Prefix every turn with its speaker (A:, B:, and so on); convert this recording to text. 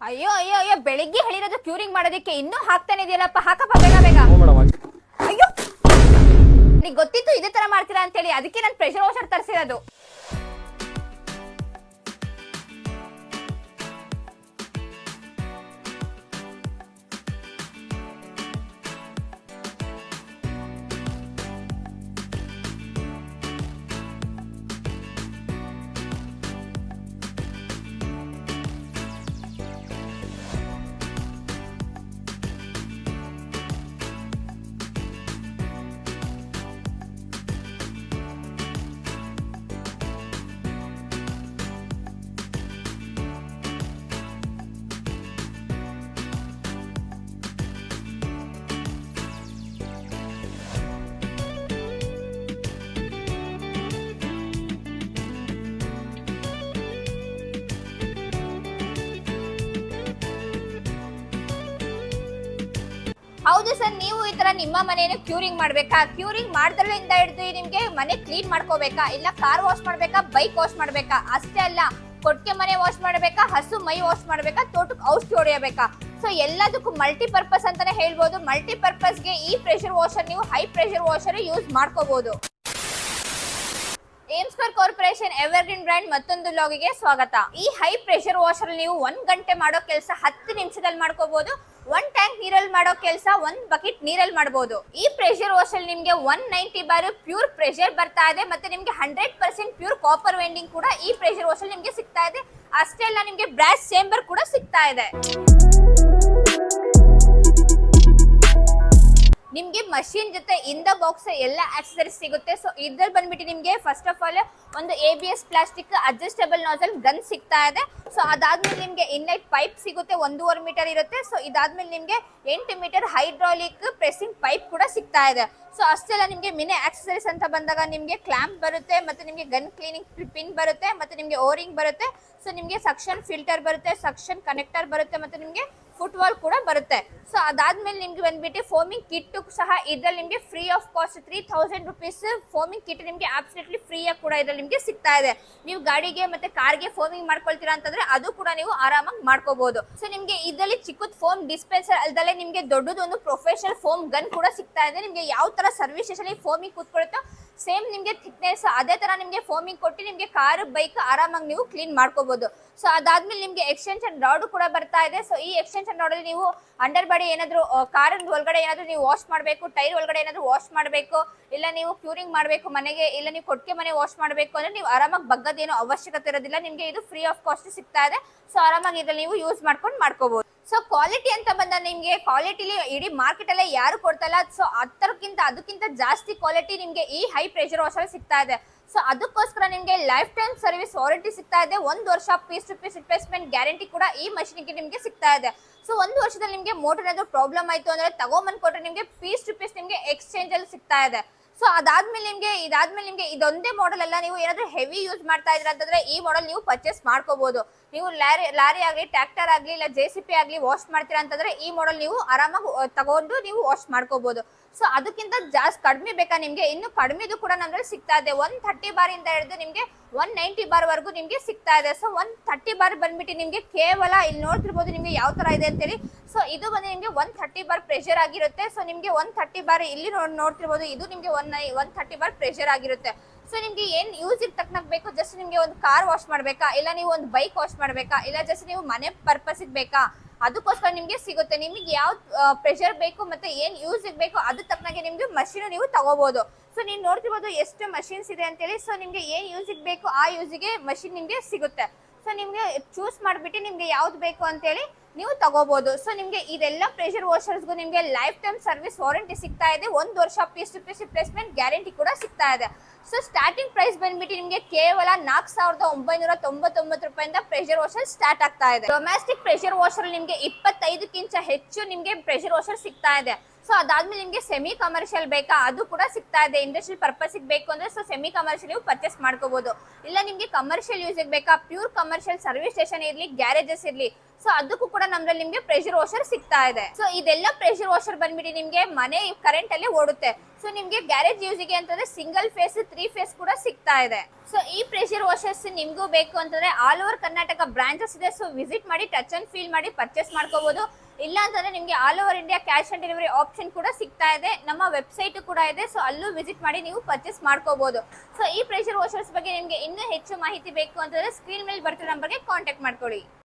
A: ಅಯ್ಯೋ ಅಯ್ಯೋ ಅಯ್ಯೋ, ಬೆಳಿಗ್ಗೆ ಹೇಳಿರೋದು ಕ್ಯೂರಿಂಗ್ ಮಾಡೋದಕ್ಕೆ ಇನ್ನೂ ಹಾಕ್ತಾನೆ ಇದೆಯಲ್ಲಪ್ಪ. ಹಾಕಪ್ಪ ಬೇಗ ಬೇಗ. ಅಯ್ಯೋ, ನೀಗ್ ಗೊತ್ತಿತ್ತು ಇದೇ ತರ ಮಾಡ್ತೀರಾ ಅಂತ ಹೇಳಿ, ಅದಕ್ಕೆ ನಾನು ಪ್ರೆಷರ್ ವಾಷರ್ ತರಿಸಿರೋದು. ಹೌದು ಸರ್, ನೀವು ಈ ತರ ನಿಮ್ಮ ಮನೆಯನ್ನು ಕ್ಯೂರಿಂಗ್ ಮಾಡ್ಬೇಕಾ? ಕ್ಯೂರಿಂಗ್ ಮಾಡ್ದಲ್ಲಿಂದ ಹಿಡಿದು ನಿಮ್ಗೆ ಮನೆ ಕ್ಲೀನ್ ಮಾಡ್ಕೋಬೇಕಾ, ಇಲ್ಲ ಕಾರ್ ವಾಶ್ ಮಾಡ್ಬೇಕಾ, ಬೈಕ್ ವಾಶ್ ಮಾಡ್ಬೇಕಾ? ಅಷ್ಟೇ ಅಲ್ಲ, ಕೊಟ್ಟಿಗೆ ಮನೆ ವಾಶ್ ಮಾಡ್ಬೇಕಾ, ಹಸು ಮೈ ವಾಶ್ ಮಾಡ್ಬೇಕಾ, ತೋಟಕ್ಕೆ ಔಷಧಿ ಹೊಡೆಯಬೇಕಾ? ಸೊ ಎಲ್ಲದಕ್ಕೂ ಮಲ್ಟಿಪರ್ಪಸ್ ಅಂತಾನೆ ಹೇಳ್ಬೋದು. ಮಲ್ಟಿಪರ್ಪಸ್ಗೆ ಈ ಪ್ರೆಷರ್ ವಾಷರ್ ನೀವು ಹೈ ಪ್ರೆಷರ್ ವಾಷರ್ ಯೂಸ್ ಮಾಡ್ಕೋಬಹುದು. ಏಮ್ಸ್ಕೋರ್ ಕಾರ್ಪೊರೇಷನ್ ಎವರ್ಗ್ರೀನ್ ಬ್ರ್ಯಾಂಡ್ ಮತ್ತೊಂದು ಲಾಗಿಗೆ ಸ್ವಾಗತ. ಈ ಹೈ ಪ್ರೆಷರ್ ವಾಷರ್ ನೀವು 1 ಗಂಟೆ ಮಾಡೋ ಕೆಲಸ 10 ನಿಮಿಷದಲ್ಲಿ ಮಾಡ್ಕೋಬಹುದು. 1 ಟ್ಯಾಂಕ್ ನೀರಲ್ಲಿ ಮಾಡೋ ಕೆಲಸ 1 ಬಕೆಟ್ ನೀರಲ್ಲಿ ಮಾಡಬಹುದು. ಈ ಪ್ರೆಷರ್ ವಾಷರ್ ನಿಮ್ಗೆ 190 ಬಾರ್ ಪ್ಯೂರ್ ಪ್ರೆಷರ್ ಬರ್ತಾ ಇದೆ, ಮತ್ತೆ ನಿಮ್ಗೆ 100% ಪ್ಯೂರ್ ಕಾಪರ್ ವೆಂಡಿಂಗ್ ಕೂಡ ಈ ಪ್ರೆಷರ್ ವಾಷರ್ ನಿಮ್ಗೆ ಸಿಗ್ತಾ ಇದೆ. ಅಷ್ಟೇ ಅಲ್ಲ, ನಿಮ್ಗೆ ಬ್ರಾಸ್ ಚೇಂಬರ್ ಕೂಡ ಸಿಗ್ತಾ ಇದೆ. ನಿಮ್ಗೆ ಮಷೀನ್ ಜೊತೆ ಇನ್ ದ ಬಾಕ್ಸ್ ಎಲ್ಲ ಆಕ್ಸೆಸರೀಸ್ ಸಿಗುತ್ತೆ. ಸೊ ಇದ್ರಲ್ಲಿ ಬಂದ್ಬಿಟ್ಟು ನಿಮ್ಗೆ ಫಸ್ಟ್ ಆಫ್ ಆಲ್ ಒಂದು ABS plastic adjustable nasal gun ಸಿಗ್ತಾ ಇದೆ. ಸೊ ಅದಾದ್ಮೇಲೆ ನಿಮ್ಗೆ ಇನ್ಲೈಟ್ ಪೈಪ್ ಸಿಗುತ್ತೆ, 1.5 ಮೀಟರ್ ಇರುತ್ತೆ. ಸೊ ಇದಾದ್ಮೇಲೆ ನಿಮ್ಗೆ 8 ಮೀಟರ್ ಹೈಡ್ರಾಲಿಕ್ ಪ್ರೆಸಿಂಗ್ ಪೈಪ್ ಕೂಡ ಸಿಗ್ತಾ ಇದೆ. ಸೊ ಅಷ್ಟೆಲ್ಲ ನಿಮ್ಗೆ ಮಿನಿ ಆಕ್ಸೆಸರೀಸ್ ಅಂತ ಬಂದಾಗ ನಿಮ್ಗೆ ಕ್ಲಾಂಪ್ ಬರುತ್ತೆ, ಮತ್ತೆ ನಿಮ್ಗೆ ಗನ್ ಕ್ಲೀನಿಂಗ್ ಪಿನ್ ಬರುತ್ತೆ, ಮತ್ತೆ ನಿಮ್ಗೆ ಓರಿಂಗ್ ಬರುತ್ತೆ. ಸೊ ನಿಮ್ಗೆ ಸಕ್ಷನ್ ಫಿಲ್ಟರ್ ಬರುತ್ತೆ, ಸಕ್ಷನ್ ಕನೆಕ್ಟರ್ ಬರುತ್ತೆ, ಮತ್ತೆ ನಿಮ್ಗೆ ಫುಟ್ವಾಲ್ ಕೂಡ ಬರುತ್ತೆ. ಸೊ ಅದಾದ್ಮೇಲೆ ನಿಮ್ಗೆ ಬಂದ್ಬಿಟ್ಟು ಫೋಮಿಂಗ್ ಕಿಟ್ ಸಹ ಇದ್ರಲ್ಲಿ ನಿಮ್ಗೆ free of cost 3000 rupees foaming kit ನಿಮ್ಗೆ ಅಬ್ಸಲ್ಯೂಟ್ಲಿ ಫ್ರೀ ಆಗಿ ಕೂಡ ಇದ್ರಲ್ಲಿ ನಿಮ್ಗೆ ಸಿಗ್ತಾ ಇದೆ. ನೀವು ಗಾಡಿಗೆ ಮತ್ತೆ ಕಾರ್ಗೆ ಫೋಮಿಂಗ್ ಮಾಡ್ಕೊಳ್ತೀರಾ ಅಂತಂದ್ರೆ ಅದು ಕೂಡ ನೀವು ಆರಾಮಾಗಿ ಮಾಡ್ಕೋಬಹುದು. ಸೊ ನಿಮ್ಗೆ ಇದರಲ್ಲಿ ಚಿಕ್ಕದ್ ಫೋಮ್ ಡಿಸ್ಪೆನ್ಸರ್ ಅಲ್ದಲ್ಲೇ ನಿಮ್ಗೆ ದೊಡ್ಡದೊಂದು ಪ್ರೊಫೆಷನಲ್ ಫೋಮ್ ಗನ್ ಕೂಡ ಸಿಗ್ತಾ ಇದೆ. ನಿಮ್ಗೆ ಯಾವ ತರ ಸರ್ವಿಸ್ ಸ್ಟೇಷನ್ ಫೋಮಿಂಗ್ ಕೂತ್ಕೊಳ್ಳುತ್ತೋ ಸೇಮ್ ನಿಮ್ಗೆ ಥಿಕ್ನೆಸ್ ಅದೇ ತರ ನಿಮ್ಗೆ ಫೋಮಿಂಗ್ ಕೊಟ್ಟು ನಿಮ್ಗೆ ಕಾರ್ ಬೈಕ್ ಆರಾಮಾಗಿ ನೀವು ಕ್ಲೀನ್ ಮಾಡ್ಕೋಬಹುದು. ಸೊ ಅದಾದ್ಮೇಲೆ ನಿಮ್ಗೆ ಎಕ್ಸ್ಟೆನ್ಷನ್ ರಾಡ್ ಕೂಡ ಬರ್ತಾ ಇದೆ. ಸೊ ಈ ಎಕ್ಸ್ಟೆನ್ಷನ್ ರಾಡ್ ಅಲ್ಲಿ ನೀವು ಅಂಡರ್ ಬಾಡಿ ಏನಾದ್ರು ಕಾರ್ ಒಳಗಡೆ ಏನಾದ್ರು ನೀವು ವಾಶ್ ಮಾಡಬೇಕು, ಟೈರ್ ಒಳಗಡೆ ಏನಾದ್ರು ವಾಶ್ ಮಾಡಬೇಕು, ಇಲ್ಲ ನೀವು ಕ್ಯೂರಿಂಗ್ ಮಾಡಬೇಕು ಮನೆಗೆ, ಇಲ್ಲ ನೀವು ಕೊಟ್ಟಿಗೆ ಮನೆ ವಾಶ್ ಮಾಡಬೇಕು ಅಂದ್ರೆ ನೀವು ಆರಾಮಾಗಿ ಬಗ್ಗದೇನೋ ಅವಶ್ಯಕತೆ ಇರೋದಿಲ್ಲ. ನಿಮ್ಗೆ ಇದು ಫ್ರೀ ಆಫ್ ಕಾಸ್ಟ್ ಸಿಗ್ತಾ ಇದೆ. ಸೊ ಆರಾಮಾಗಿ ಇದ್ರಲ್ಲಿ ನೀವು ಯೂಸ್ ಮಾಡ್ಕೊಂಡು ಮಾಡ್ಕೋಬಹುದು. ಸೊ ಕ್ವಾಲಿಟಿ ಅಂತ ಬಂದಾಗ ನಿಮ್ಗೆ ಕ್ವಾಲಿಟಿಲಿ ಇಡೀ ಮಾರ್ಕೆಟ್ ಅಲ್ಲೇ ಯಾರು ಕೊಡ್ತಲ್ಲ. ಸೊ ಅದಕ್ಕಿಂತ ಜಾಸ್ತಿ ಕ್ವಾಲಿಟಿ ನಿಮ್ಗೆ ಈ ಹೈ ಪ್ರೆಷರ್ ವಾಷರ್ ಸಿಗ್ತಾ ಇದೆ. ಸೊ ಅದಕ್ಕೋಸ್ಕರ ನಿಮ್ಗೆ ಲೈಫ್ ಟೈಮ್ ಸರ್ವಿಸ್ ವಾರಂಟಿ ಸಿಗ್ತಾ ಇದೆ. 1 ವರ್ಷ piece to piece replacement guarantee ಕೂಡ ಈ ಮಷೀನ್ಗೆ ನಿಮ್ಗೆ ಸಿಗ್ತಾ ಇದೆ. ಸೊ 1 ವರ್ಷದಲ್ಲಿ ನಿಮ್ಗೆ ಮೋಟರ್ ಏನಾದ್ರು ಪ್ರಾಬ್ಲಮ್ ಆಯ್ತು ಅಂದ್ರೆ ತಗೊಂಬಂದ್ ಕೊಟ್ರೆ ನಿಮ್ಗೆ ಪೀಸ್ ಟು ಪೀಸ್ ನಿಮ್ಗೆ ಎಕ್ಸ್ಚೇಂಜ್ ಅಲ್ಲಿ ಸಿಗ್ತಾ ಇದೆ. ಸೊ ಇದಾದ್ಮೇಲೆ ನಿಮ್ಗೆ ಇದೊಂದೇ ಮಾಡೆಲ್ ಅಲ್ಲ, ನೀವು ಏನಾದ್ರು ಹೆವಿ ಯೂಸ್ ಮಾಡ್ತಾ ಇದ್ರ ಅಂತಂದ್ರೆ ಈ ಮಾಡೆಲ್ ನೀವು ಪರ್ಚೇಸ್ ಮಾಡ್ಕೋಬಹುದು. ನೀವು ಲಾರಿ ಆಗ್ಲಿ, ಟ್ರ್ಯಾಕ್ಟರ್ ಆಗ್ಲಿ, ಇಲ್ಲ JCB ಆಗ್ಲಿ ವಾಶ್ ಮಾಡ್ತೀರಾ ಅಂತಂದ್ರೆ ಈ ಮಾಡೆಲ್ ನೀವು ಆರಾಮಾಗಿ ತಗೊಂಡು ನೀವು ವಾಶ್ ಮಾಡ್ಕೋಬಹುದು. ಸೊ ಅದಕ್ಕಿಂತ ಜಾಸ್ತಿ ಕಡಿಮೆ ಬೇಕಾ ನಿಮ್ಗೆ, ಇನ್ನು ಕಡಿಮೆದು ಕೂಡ ನಮ್ದ್ರಲ್ಲಿ ಸಿಗ್ತಾ ಇದೆ. 130 ಬಾರ್ ಇಂದ ಹಿಡಿದು ನಿಮ್ಗೆ 190 ಬಾರ್ ವರೆಗೂ ನಿಮ್ಗೆ ಸಿಗ್ತಾ ಇದೆ. ಸೊ 130 ಬಾರ್ ಬಂದ್ಬಿಟ್ಟು ನಿಮ್ಗೆ ಕೇವಲ ಇಲ್ಲಿ ನೋಡ್ತಿರ್ಬೋದು ನಿಮ್ಗೆ ಯಾವ ತರ ಇದೆ ಅಂತೇಳಿ. ಸೊ ಇದು ಬಂದು ನಿಮ್ಗೆ 130 ಬಾರ್ ಪ್ರೆಷರ್ ಆಗಿರುತ್ತೆ. ಸೊ ನಿಮ್ಗೆ 130 ಬಾರ್ ಇಲ್ಲಿ ನೋಡ್ತಿರ್ಬೋದು, ಇದು ನಿಮ್ಗೆ 130 ಬಾರ್ ಪ್ರೆಷರ್ ಆಗಿರುತ್ತೆ. ಸೊ ನಿಮ್ಗೆ ಏನ್ ಯೂಸ್ ತಕ್ಕನಾಗ್ ಬೇಕು, ಜಸ್ಟ್ ನಿಮ್ಗೆ ಒಂದು ಕಾರ್ ವಾಶ್ ಮಾಡ್ಬೇಕಾ, ಇಲ್ಲ ನೀವು ಒಂದು ಬೈಕ್ ವಾಶ್ ಮಾಡ್ಬೇಕಾ, ಇಲ್ಲ ಜಸ್ಟ್ ನೀವು ಮನೆ ಪರ್ಪಸ್ ಬೇಕಾ, ಅದಕ್ಕೋಸ್ಕರ ನಿಮ್ಗೆ ಸಿಗುತ್ತೆ. ನಿಮ್ಗೆ ಯಾವ ಪ್ರೆಷರ್ ಬೇಕು ಮತ್ತೆ ಏನ್ ಯೂಸ್ ಬೇಕು ಅದ್ರ ತಕ್ಕನಾಗೆ ನಿಮ್ಗೆ ಮಷೀನ್ ನೀವು ತಗೋಬಹುದು. ಸೊ ನೀವು ನೋಡ್ತಿರ್ಬೋದು ಎಷ್ಟು ಮಷೀನ್ಸ್ ಇದೆ ಅಂತೇಳಿ. ಸೊ ನಿಮ್ಗೆ ಏನ್ ಯೂಸ್ ಬೇಕು ಆ ಯೂಸಿಗೆ ಮಷೀನ್ ನಿಮ್ಗೆ ಸಿಗುತ್ತೆ. ಸೊ ನಿಮ್ಗೆ ಚೂಸ್ ಮಾಡ್ಬಿಟ್ಟು ನಿಮ್ಗೆ ಯಾವ್ದು ಬೇಕು ಅಂತೇಳಿ ನೀವು ತಗೋಬಹುದು. ಸೊ ನಿಮ್ಗೆ ಇದೆಲ್ಲ ಪ್ರೆಷರ್ ವಾಷರ್ಸ್ಗೂ ನಿಮ್ಗೆ ಲೈಫ್ ಟೈಮ್ ಸರ್ವಿಸ್ ವಾರಂಟಿ ಸಿಗ್ತಾ ಇದೆ. 1 ವರ್ಷ piece to piece replacement guarantee ಕೂಡ ಸಿಗ್ತಾ ಇದೆ. ಸೊ ಸ್ಟಾರ್ಟಿಂಗ್ ಪ್ರೈಸ್ ಬಂದ್ಬಿಟ್ಟು ನಿಮ್ಗೆ ಕೇವಲ 4999 ರೂಪಾಯಿಂದ ಪ್ರೆಷರ್ ವಾಷರ್ ಸ್ಟಾರ್ಟ್ ಆಗ್ತಾ ಇದೆ. ಡೊಮೆಸ್ಟಿಕ್ ಪ್ರೆಷರ್ ವಾಷರ್ ನಿಮ್ಗೆ 25ಕ್ಕಿಂತ ಹೆಚ್ಚು ನಿಮ್ಗೆ ಪ್ರೆಷರ್ ವಾಷರ್ ಸಿಗ್ತಾ ಇದೆ. ಸೊ ಅದಾದ್ಮೇಲೆ ನಿಮ್ಗೆ ಸೆಮಿ ಕಮರ್ಷಿಯಲ್ ಬೇಕಾ ಅದು ಕೂಡ ಸಿಗ್ತಾ ಇದೆ. ಇಂಡಸ್ಟ್ರಿಯಲ್ ಪರ್ಪಸ್ ಬೇಕು ಅಂದ್ರೆ ಸೊ ಸೆಮಿ ಕಮರ್ಷಿಯಲ್ ನೀವು ಪರ್ಚೇಸ್ ಮಾಡ್ಕೋಬಹುದು. ಇಲ್ಲ ನಿಮ್ಗೆ ಕಮರ್ಷಿಯಲ್ ಯೂಸ್ ಬೇಕಾ, ಪ್ಯೂರ್ ಕಮರ್ಷಿಯಲ್ ಸರ್ವಿಸ್ ಸ್ಟೇಷನ್ ಇರ್ಲಿ, ಗ್ಯಾರೇಜಸ್ ಇರ್ಲಿ, ಸೊ ಅದಕ್ಕೂ ಕೂಡ ನಮ್ದ್ರಲ್ಲಿ ನಿಮ್ಗೆ ಪ್ರೆಷರ್ ವಾಷರ್ ಸಿಗ್ತಾ ಇದೆ. ಸೊ ಇದೆಲ್ಲ ಪ್ರೆಷರ್ ವಾಷರ್ ಬಂದ್ಬಿಟ್ಟು ನಿಮ್ಗೆ ಮನೆ ಕರೆಂಟ್ ಅಲ್ಲಿ ಓಡುತ್ತೆ. ಸೊ ನಿಮ್ಗೆ ಗ್ಯಾರೇಜ್ ಯೂಸಿಗೆ ಅಂತಂದ್ರೆ ಸಿಂಗಲ್ ಫೇಸ್ 3 ಫೇಸ್ ಕೂಡ ಸಿಗ್ತಾ ಇದೆ. ಸೊ ಈ ಪ್ರೆಷರ್ ವಾಷರ್ಸ್ ನಿಮ್ಗೂ ಬೇಕು ಅಂತಂದ್ರೆ ಆಲ್ ಓವರ್ ಕರ್ನಾಟಕ ಬ್ರಾಂಚಸ್ ಇದೆ. ಸೊ ವಿಸಿಟ್ ಮಾಡಿ ಟಚ್ ಅಂಡ್ ಫೀಲ್ ಮಾಡಿ ಪರ್ಚೇಸ್ ಮಾಡ್ಕೋಬಹುದು. ಇಲ್ಲ ಅಂತಂದ್ರೆ ನಿಮ್ಗೆ all over India cash on delivery option ಕೂಡ ಸಿಗ್ತಾ ಇದೆ. ನಮ್ಮ ವೆಬ್ಸೈಟ್ ಕೂಡ ಇದೆ. ಸೊ ಅಲ್ಲೂ ವಿಸಿಟ್ ಮಾಡಿ ನೀವು ಪರ್ಚೇಸ್ ಮಾಡ್ಕೋಬಹುದು. ಸೊ ಈ ಪ್ರೆಷರ್ ವಾಷರ್ಸ್ ಬಗ್ಗೆ ನಿಮ್ಗೆ ಇನ್ನೂ ಹೆಚ್ಚು ಮಾಹಿತಿ ಬೇಕು ಅಂತಂದ್ರೆ ಸ್ಕ್ರೀನ್ ಮೇಲೆ ಬರ್ತಿರೋ ನಂಬರ್ಗೆ ಕಾಂಟ್ಯಾಕ್ಟ್ ಮಾಡ್ಕೊಳ್ಳಿ.